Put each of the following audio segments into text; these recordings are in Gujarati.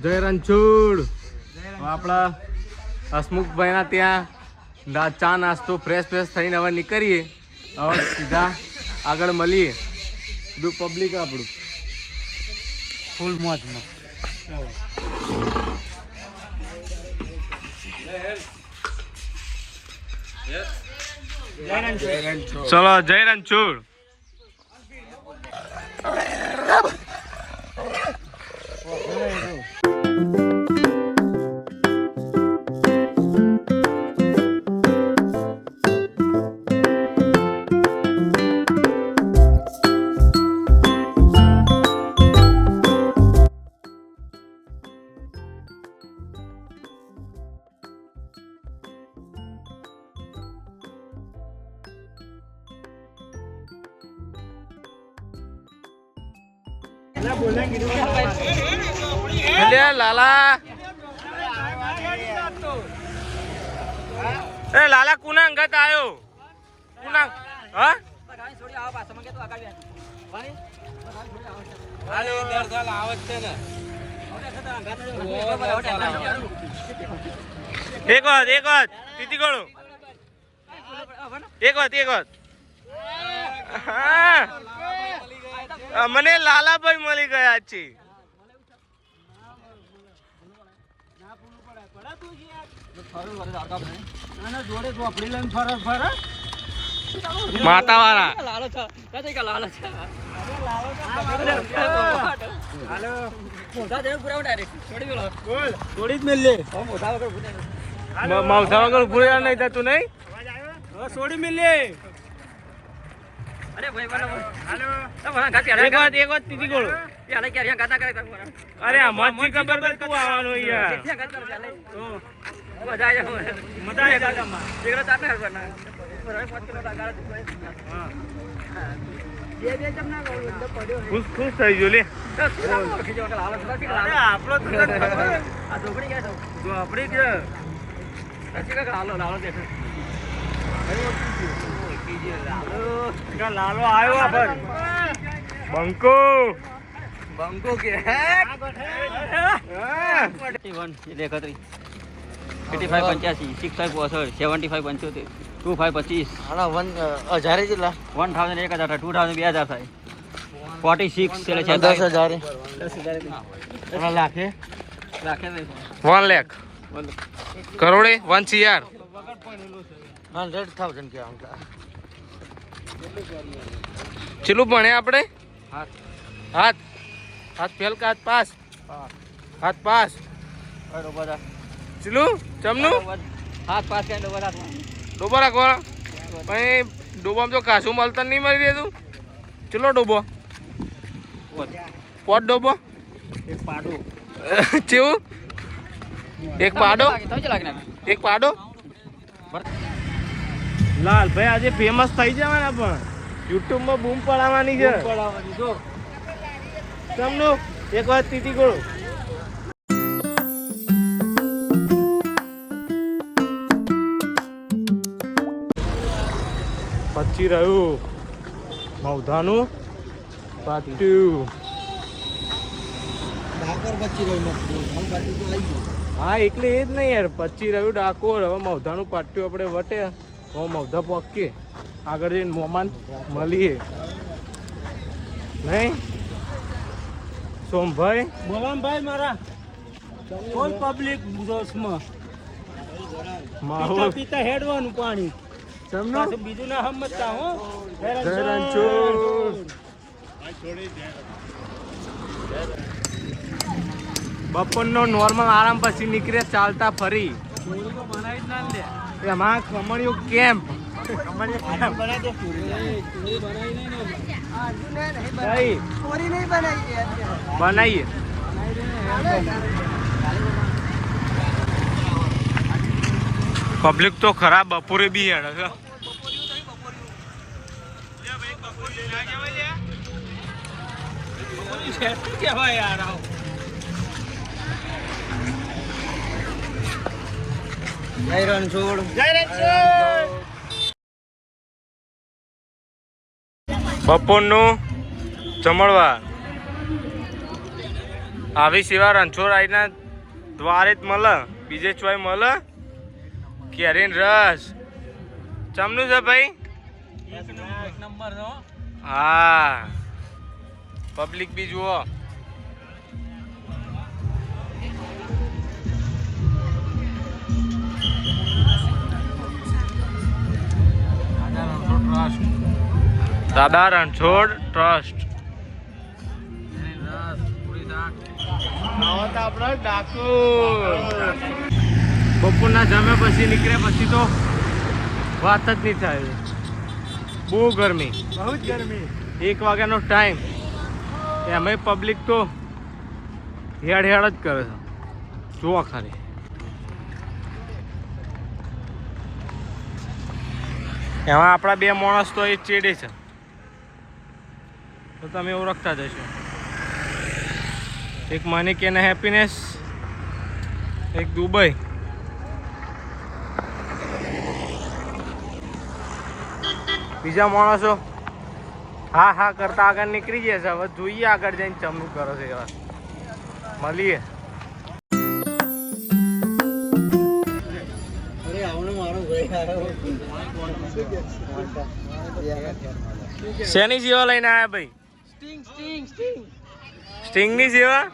જય રણછોડ. આપણા હસમુખભાઈના ત્યાં ચા નાસ્તો ફ્રેશ થઈને હવે નીકળીએ. હવે સીધા આગળ મળીએ. બધું પબ્લિક આપણું ફૂલ મોજમાં. ચલો જય રણછોડ. લાલા એ લાલા કુના અંગત આયો કુના હા એક વાત તીતી ગળો એક વાત હા મને લાલાભાઈ મળી ગયા છે. માતા વાળા માવસા વગર પૂરા નહીં થતું નહીં છોડી મિલે. અરે અમારી ખબર તું આવવાનો યાર. ખુશ થઈ ગયો લે લાલો આવ્યો બંકો કે 85 85 65 75 75 25 1000 જેટલા 1000 1000 2000 2000 થાય 46 એટલે 10000 લાખે 1 લાખ કરોડે 1 CR 100,000 કે ચેલું ભણે આપણે હાથ ફેલ કે હાથ પાસ ચેલું ચમનું હાથ પાસ કે ડોબો રાખવાનો પણ ડોબામાં તો કાશું મળતા નહીં મળી દેતું. ચલો ડોબો પોટ ડોબો એક પાડો ચેવું એક પાડો લાલ ભાઈ આજે ફેમસ થઈ જવાના પણ યુટ્યુબમાં બૂમ પડાવવાની છે. તમનું એક વાત તીતી ગોળો પછી રહ્યું મૌધાનું પાટ્યું. હા એટલે એ જ નહીં યાર. પછી રહ્યું ડાકોર. હવે મૌધાનું પાટ્યું આપણે વટે હવે મૌધા પકીએ આગળ જઈને મોમાન મળીએ નહીં. સોમભાઈ મોહનભાઈ મારા ફૂલ પબ્લિક જોશમાં માહોલ પીતા હેડવાનું પાણી સમજો બીજું ના સમજતા હો. બપોરનો નોર્મલ આરામ પછી નીકળે ચાલતા ફરી એમાં ખમણિયું કેમ્પ બનાવીએ. પબ્લિક તો ખરાબ બપોરે બી હેડે છે. જય રણછોડ. બપોરનું જમણવાર આવી સેવા રણછોડ આઈના દ્વારે જ મળે, બીજે ચોય મળે. કેરીન રસ ચમનું છે ભાઈ? હા, પબ્લિક બી જુઓ. દાદા રણછોડ ટ્રસ્ટ. બપોરના જમ્યા પછી નીકળ્યા પછી તો વાત જ નહીં થાય. બહુ ગરમી, બહુ જ ગરમી. 1 વાગ્યાનો ટાઈમ, એમાંય પબ્લિક તો હેડ હેડ જ કરે છે. જુઓ ખાલી. એમાં આપણા 2 માણસ તો એ ચેડે છે, તો તમે ઓળખતા જશો. એક મની કેન હેપીનેસ, એક દુબઈ. બીજા માણસો હા હા કરતા આગળ નીકળી ગયા છે. હવે જોઈએ આગળ જઈને ચમનું કરો છે. એવા મળીએ. શેની સેવા લઈને આયા ભાઈ? સ્ટિંગ ની સેવા?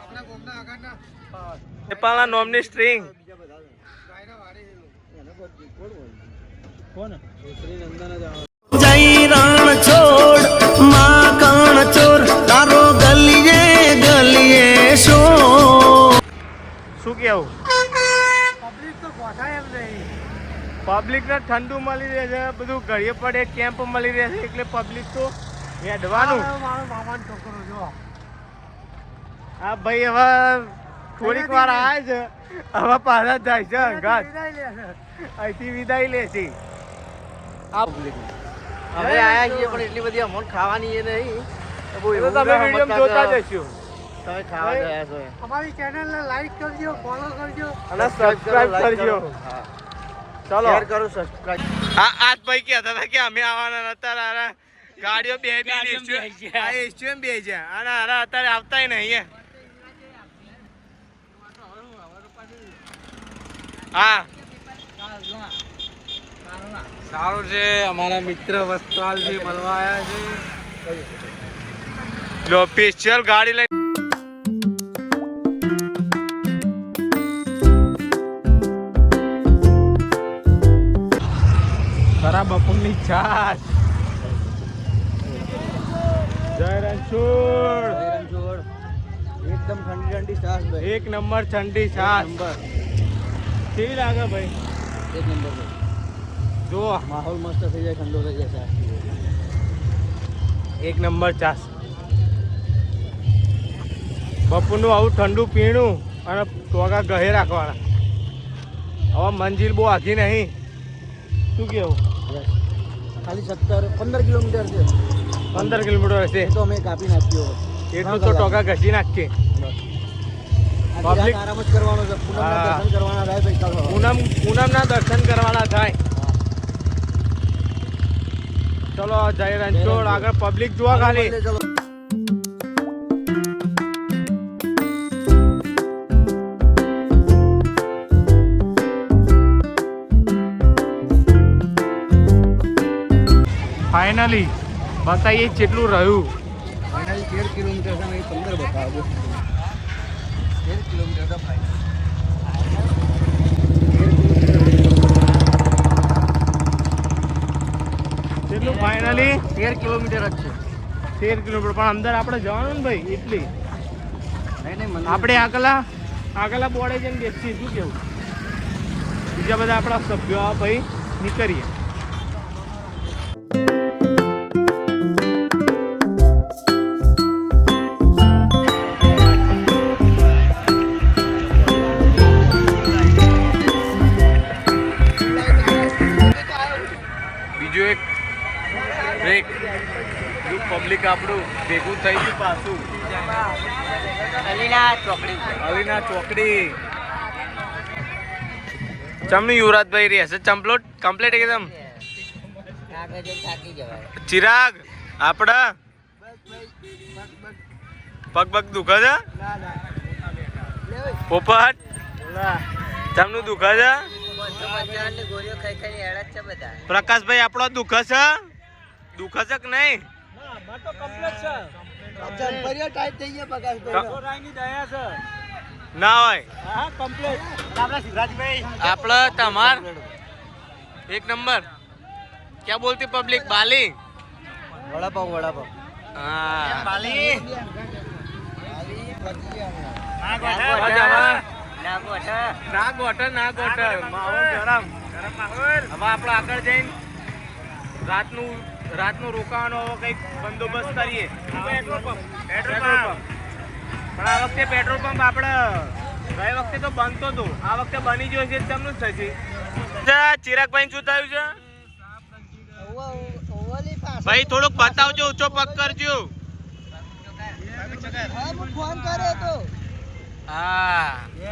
નેપાળના નોમની સ્ટ્રિંગ. જય રણછોડ માં કણચોર તારો ગલીએ ગલીએ શો. શું કેવું? પબ્લિક તો ગોઠાય એમ નહીં. પબ્લિક ને ઠંડુ મળી રહે છે, બધું ઘડીએ પડે કેમ્પ મળી રહે છે, એટલે પબ્લિક તો હેડવાનું. મારો મામાનો છોકરો જો હા ભાઈ, હવે થોડીક વાર આવે છે, હવે પાછા જાય છે અંગાત. અહીંથી વિદાય લે છે. આ પબ્લિક હવે આયા છીએ પણ એટલી બધી અમોન ખાવાની એ નહીં. તમે વિડીયો જોતા જશો. તમે ખાવા ગયા છો. અમારી ચેનલને લાઈક કરજો, ફોલો કરજો અને સબસ્ક્રાઇબ કરજો. ચલો શેર કરો, સબસ્ક્રાઇબ. હા, આજ ભાઈ કહેતા હતા કે અમે આવવાના હતા. ગાડીઓ બે એસટીએમ બે છે અને અત્યારે આવતાય નહીં. હા સારું છે. અમારા મિત્ર વસ્ત્રાલજી મળવા આવ્યા છે. લો સ્પેશિયલ ગાડી લઈ. ખરા બપોરની છાશ. જય રણછોડ. એકદમ ઠંડી ઠંડી છાશ ભાઈ. 1 નંબર ઠંડી છાશ. કેવી લાગે ભાઈ? 1 નંબર ભાઈ. જો માહોલ મસ્ત થઈ જાય, ઠંડો થઈ જાય. 1 નંબર છાશ. બપોરનું આવું ઠંડુ પીણું અને ટોગા ગહે રાખવાના. હવે મંજિલ બહુ આખી નહીં. શું કેવું? ખાલી 15 કિલોમીટર છે. 15 કિલોમીટર હશે તો અમે કાપી નાખ્યો. એટલું તો ટોગા ઘસી નાખીએ. પબ્લિક આરામ જ કરવાનો છે. પૂનમના દર્શન કરવાના થાય ભાઈ. પૂનમના દર્શન કરવાના થાય. ચલો જય રણછોડ. આગળ પબ્લિક જોવા ખાલી. ફાઇનલી બતાવીએ કેટલું રહ્યું. ફાઇનલી 13 કિલોમીટર છે, નહીં 15 બતાવો. 13 કિલોમીટર તો ફાઇનલ. કેટલું ફાઇનલી? 13 કિલોમીટર જ છે. 13 કિલોમીટર. પણ અંદર આપણે જવાનું ને ભાઈ, એટલી નહીં આપણે આગલા બોર્ડે જઈને બેસીએ. શું કેવું? બીજા બધા આપણા સભ્યો આ ભાઈ નીકળીએ. બીજું એક બ્રેક. પબ્લિક આપણું ભેગું થઈ ગયું પાછું. અલીના ચોકડી. ચમનું યુવરાજભાઈ રહેશે. કમ્પ્લીટ એકદમ. ચિરાગ આપડા પગ દુખે છે? પોપટ તમને દુખે છે? પ્રકાશભાઈ આપણો દુખે છે? દુખે છે કે નહીં? ના હોય આપણે તમાર એક નંબર क्या बोलती पब्लिक बाली વડા પાવ हाँ बाली ના ગોટર માહોલ ગરમ હવે આપણે આગળ જઈને રાતનું રોકાવાનો કંઈક બંદોબસ્ત કરીએ. પેટ્રોલ પંપ પણ આ વખતે પેટ્રોલ પંપ આપણે ગઈ વખતે તો બનતો હતો, આ વખતે બની ગયો છે. તેમનું જ થશે. ચિરાગભાઈ શું થયું છે ભાઈ? થોડુંક બતાવજો, ઊંચો પગ કરજો. હા 2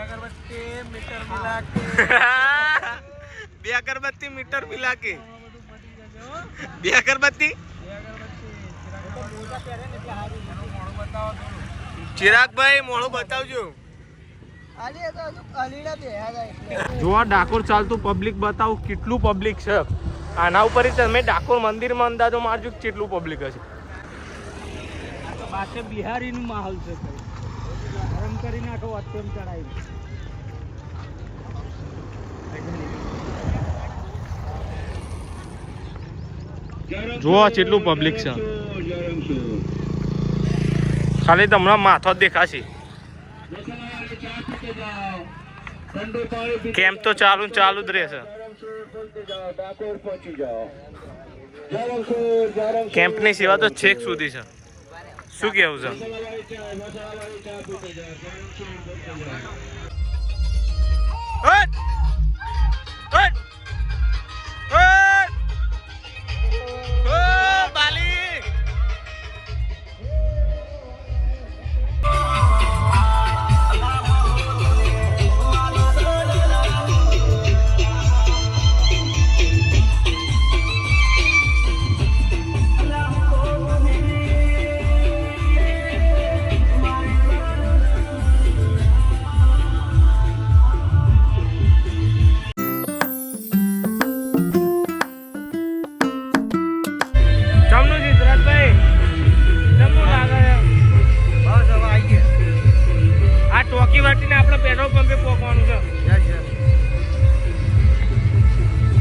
અગરબત્તી મીટર મિલા કે 2 અગરબત્તી. ચિરાગભાઈ મોડું બતાવજો. જો આ ડાકોર ચાલતું પબ્લિક બતાવું કેટલું પબ્લિક છે. આના ઉપર તમે ડાકોર મંદિરમાં અંદાજો મારજો કેટલું પબ્લિક હશે. બિહારી નું માહોલ છે, ગરમ કરી નાખો અત્યમ ચડાવી. જુઓ કેટલું પબ્લિક છે. ખાલી તમને માથો દેખાશે. કેમ્પ તો ચાલુ જ રહેશે. કેમ્પની સેવા તો છેક સુધી છે. શું કેવું છે? પેટ્રોલ પંપે પહોંચવાનું છે.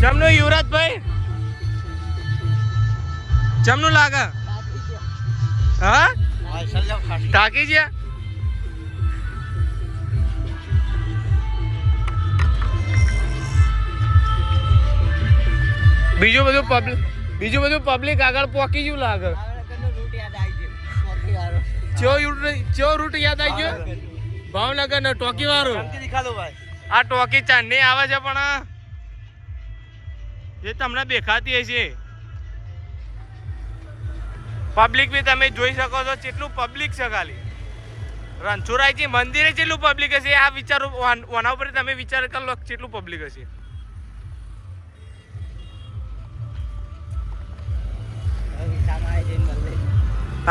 જમનું યુવરાજભાઈ જમનું લાગે? હા થાકી ગયા? બીજું બધું પબ્લિક આગળ પહોંચી ગયું લાગે. ચો રૂટ યાદ આવી ગયો? ભાવનગર નો ટોકી વાળો. આ ટોકી ચાંદની આવે છે પણ એ તમને દેખાતી હશે. પબ્લિક બી તમે જોઈ શકો છો કેટલું પબ્લિક છે. ખાલી રણછોડરાયજી મંદિરે કેટલું પબ્લિક હશે આ વિચારો. ઓના ઉપર તમે વિચાર કરો કેટલું પબ્લિક હશે.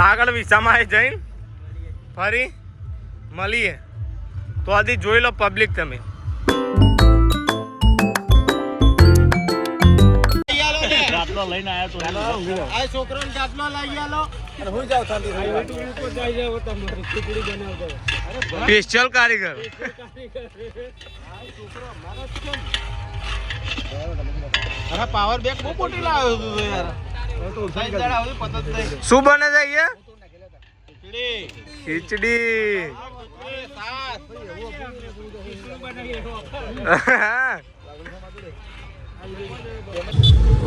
આગળ વિસામાં જઈને ફરી મળીએ તો આથી જોઈ લો પબ્લિક તમે. સ્પેશિયલ કારીગર પાવર બેંક બહુ મોટી લાવ્યો યાર. શું બને છે અહીંયા? ખીચડી.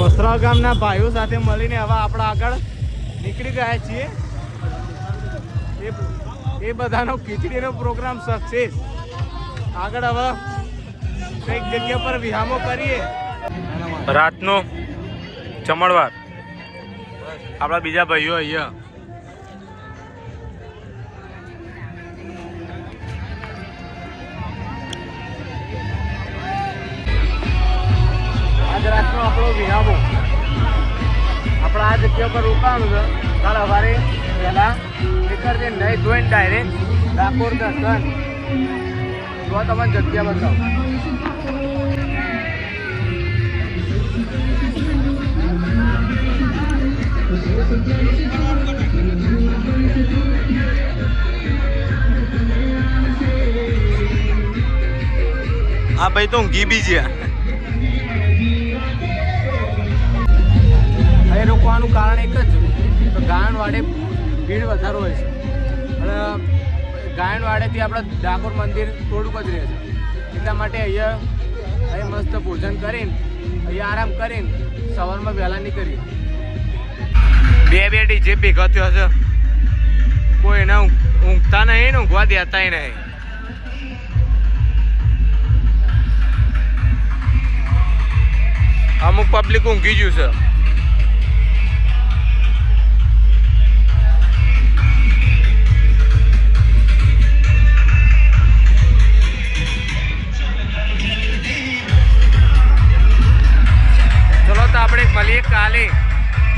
વસ્ત્રાલ ગામના ભાઈઓ સાથે મળીને હવે આપણે આગળ નીકળી ગયા છીએ. એ બધાનો ખીચડીનો પ્રોગ્રામ સક્સેસ. આગળ હવે કઈક જગ્યા પર વિહામો કરીએ. રાતનો જમણવાર આપણા બીજા ભાઈઓ અહીંયા. આજ રાતનો આપણો વિહામો. આપણે આ જગ્યા પર રોકાવાનું છે. કાલ સવારે પહેલા નીકળશે નહીં ધોઈને ડાયરેક્ટ ડાકોર દર્શન. તો તમને જગ્યા બતાવો. આ ભાઈ તો ઊંઘી બી છે. અહીં રોકવાનું કારણ એક જ તો ગાયણવાડે ભીડ વધારે હોય છે અને ગાયણવાડેથી આપણા ડાકોર મંદિર થોડુંક જ રહે છે એટલા માટે અહીંયા મસ્ત ભોજન કરીને અહીંયા આરામ કરીને સવારમાં વહેલા નીકળીએ. બે ડીજે ભેગા થયો છે, કોઈ એના ઊંઘતા નહીં ને ઊંઘવા દેતા નહીં. અમુક પબ્લિક ઊંઘી ગયું છે. ચલો તો આપણે મળીએ કાલે.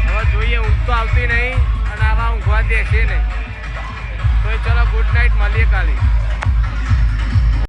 હવે જોઈએ, ઊંઘ તો આવતી નહીં અને આવા ઊંઘવા દેશે નહીં. તો ચલો ગુડ નાઇટ, મળીએ કાલે.